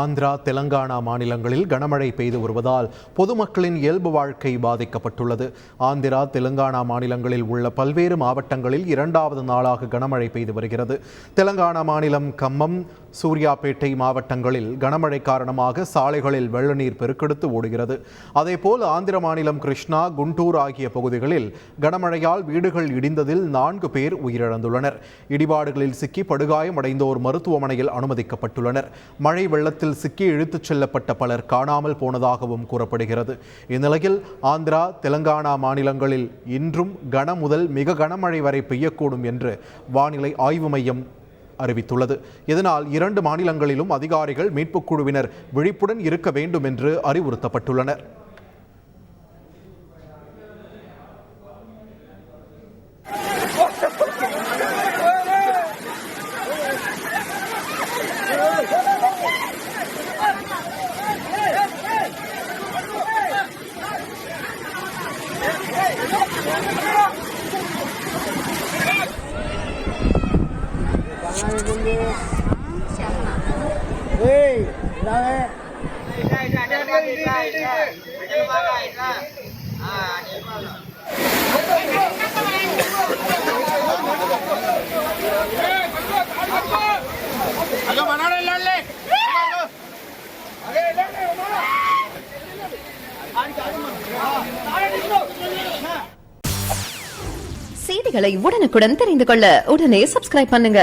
ஆந்திரா, தெலங்கானா மாநிலங்களில் கனமழை பெய்து வருவதால் பொதுமக்களின் இயல்பு வாழ்க்கை பாதிக்கப்பட்டுள்ளது. ஆந்திரா, தெலங்கானா மாநிலங்களில் உள்ள பல்வேறு மாவட்டங்களில் இரண்டாவது நாளாக கனமழை பெய்து வருகிறது. தெலங்கானா மாநிலம் கம்மம், சூர்யாபேட்டை மாவட்டங்களில் கனமழை காரணமாக சாலைகளில் வெள்ள நீர் பெருக்கெடுத்து ஓடுகிறது. அதேபோல் ஆந்திர மாநிலம் கிருஷ்ணா, குண்டூர் ஆகிய பகுதிகளில் கனமழையால் வீடுகள் இடிந்ததில் 4 பேர் உயிரிழந்துள்ளனர். இடிபாடுகளில் சிக்கி படுகாயமடைந்தோர் மருத்துவமனையில் அனுமதிக்கப்பட்டுள்ளனர். மழை வெள்ளத்தில் சிக்கி இழுத்துச் செல்லப்பட்ட பலர் காணாமல் போனதாகவும் கூறப்படுகிறது. இந்நிலையில் ஆந்திரா, தெலங்கானா மாநிலங்களில் இன்றும் கன முதல் மிக கனமழை வரை பெய்யக்கூடும் என்று வானிலை ஆய்வு மையம் அறிவித்துள்ளது. இதனால் 2 மாநிலங்களிலும் அதிகாரிகள் மீட்புக் குழுவினர் விழிப்புடன் இருக்க வேண்டும் என்று அறிவுறுத்தப்பட்டுள்ளனர். செய்திகளை உடனுக்குடன் தெரிந்து கொள்ள உடனே சப்ஸ்கிரைப் பண்ணுங்க.